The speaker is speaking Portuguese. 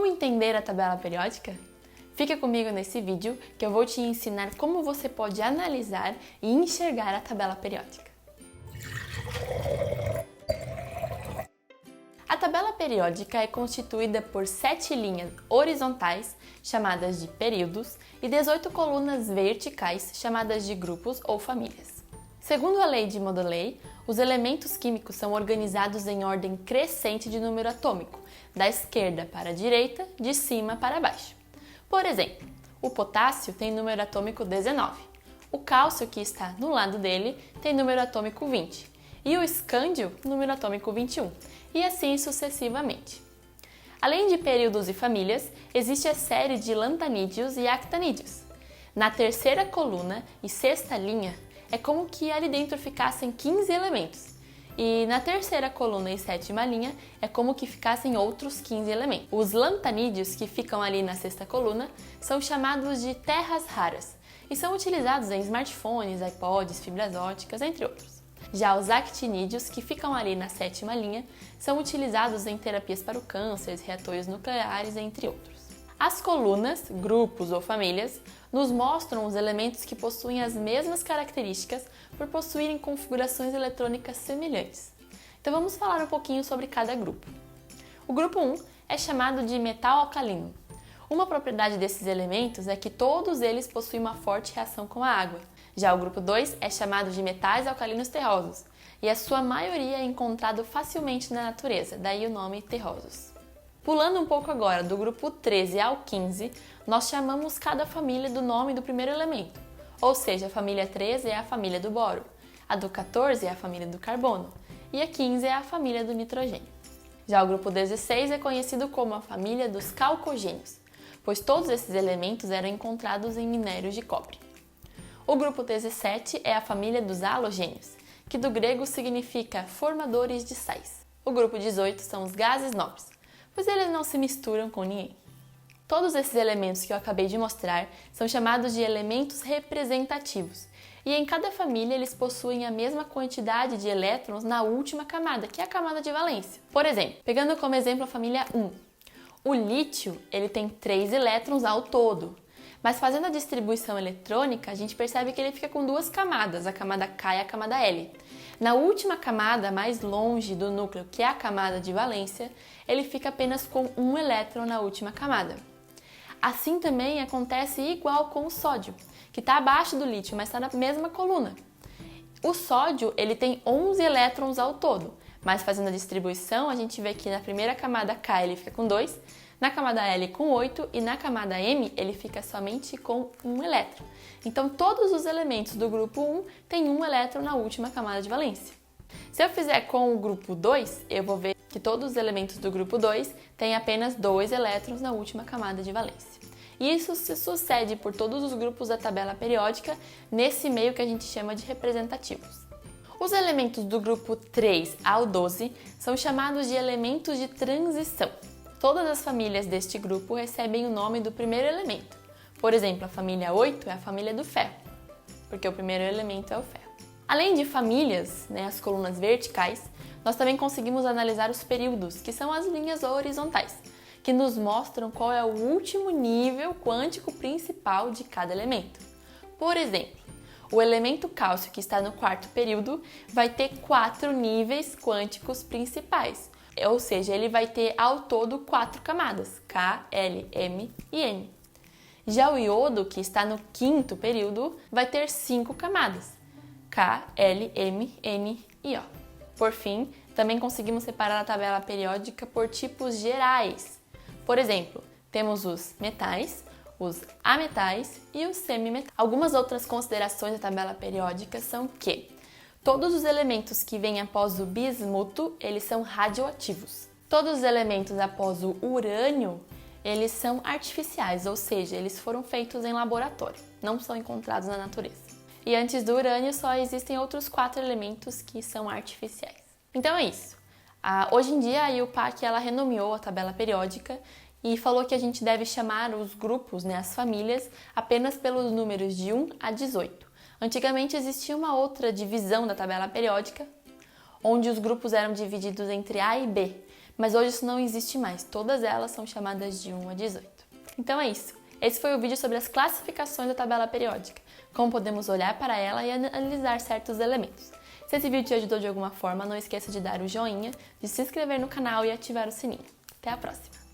Como entender a tabela periódica? Fica comigo nesse vídeo que eu vou te ensinar como você pode analisar e enxergar a tabela periódica. A tabela periódica é constituída por 7 linhas horizontais, chamadas de períodos, e 18 colunas verticais, chamadas de grupos ou famílias. Segundo a lei de Mendeleev, os elementos químicos são organizados em ordem crescente de número atômico, da esquerda para a direita, de cima para baixo. Por exemplo, o potássio tem número atômico 19, o cálcio, que está no lado dele, tem número atômico 20, e o escândio, número atômico 21, e assim sucessivamente. Além de períodos e famílias, existe a série de lantanídeos e actanídeos. Na terceira coluna e sexta linha, é como que ali dentro ficassem 15 elementos. E na terceira coluna e sétima linha, é como que ficassem outros 15 elementos. Os lantanídeos, que ficam ali na sexta coluna, são chamados de terras raras e são utilizados em smartphones, iPods, fibras óticas, entre outros. Já os actinídeos, que ficam ali na sétima linha, são utilizados em terapias para o câncer, reatores nucleares, entre outros. As colunas, grupos ou famílias, nos mostram os elementos que possuem as mesmas características por possuírem configurações eletrônicas semelhantes. Então vamos falar um pouquinho sobre cada grupo. O grupo 1 é chamado de metal alcalino. Uma propriedade desses elementos é que todos eles possuem uma forte reação com a água. Já o grupo 2 é chamado de metais alcalinos terrosos, e a sua maioria é encontrado facilmente na natureza, daí o nome terrosos. Pulando um pouco agora do grupo 13 ao 15, nós chamamos cada família do nome do primeiro elemento, ou seja, a família 13 é a família do boro, a do 14 é a família do carbono e a 15 é a família do nitrogênio. Já o grupo 16 é conhecido como a família dos calcogênios, pois todos esses elementos eram encontrados em minérios de cobre. O grupo 17 é a família dos halogênios, que do grego significa formadores de sais. O grupo 18 são os gases nobres, pois eles não se misturam com ninguém. Todos esses elementos que eu acabei de mostrar são chamados de elementos representativos, e em cada família eles possuem a mesma quantidade de elétrons na última camada, que é a camada de valência. Por exemplo, pegando como exemplo a família 1, o lítio ele tem 3 elétrons ao todo, mas fazendo a distribuição eletrônica, a gente percebe que ele fica com 2 camadas, a camada K e a camada L. Na última camada, mais longe do núcleo, que é a camada de valência, ele fica apenas com 1 elétron na última camada. Assim também acontece igual com o sódio, que está abaixo do lítio, mas está na mesma coluna. O sódio ele tem 11 elétrons ao todo, mas fazendo a distribuição, a gente vê que na primeira camada K ele fica com 2, na camada L com 8 e na camada M ele fica somente com 1 elétron. Então todos os elementos do grupo 1 têm 1 elétron na última camada de valência. Se eu fizer com o grupo 2, eu vou ver que todos os elementos do grupo 2 têm apenas 2 elétrons na última camada de valência. E isso se sucede por todos os grupos da tabela periódica nesse meio que a gente chama de representativos. Os elementos do grupo 3 ao 12 são chamados de elementos de transição. Todas as famílias deste grupo recebem o nome do primeiro elemento. Por exemplo, a família 8 é a família do ferro, porque o primeiro elemento é o ferro. Além de famílias, as colunas verticais, nós também conseguimos analisar os períodos, que são as linhas horizontais, que nos mostram qual é o último nível quântico principal de cada elemento. Por exemplo, o elemento cálcio, que está no quarto período, vai ter 4 níveis quânticos principais, ou seja, ele vai ter ao todo 4 camadas, K, L, M e N. Já o iodo, que está no quinto período, vai ter 5 camadas, K, L, M, N e O. Por fim, também conseguimos separar a tabela periódica por tipos gerais. Por exemplo, temos os metais, os ametais e os semimetais. Algumas outras considerações da tabela periódica são que todos os elementos que vêm após o bismuto, eles são radioativos. Todos os elementos após o urânio, eles são artificiais, ou seja, eles foram feitos em laboratório, não são encontrados na natureza. E antes do urânio só existem outros 4 elementos que são artificiais. Então é isso. Hoje em dia a IUPAC ela renomeou a tabela periódica e falou que a gente deve chamar os grupos, as famílias, apenas pelos números de 1 a 18. Antigamente existia uma outra divisão da tabela periódica, onde os grupos eram divididos entre A e B, Mas hoje isso não existe mais, todas elas são chamadas de 1 a 18. Então é isso. Esse foi o vídeo sobre as classificações da tabela periódica, como podemos olhar para ela e analisar certos elementos. Se esse vídeo te ajudou de alguma forma, não esqueça de dar o joinha, de se inscrever no canal e ativar o sininho. Até a próxima!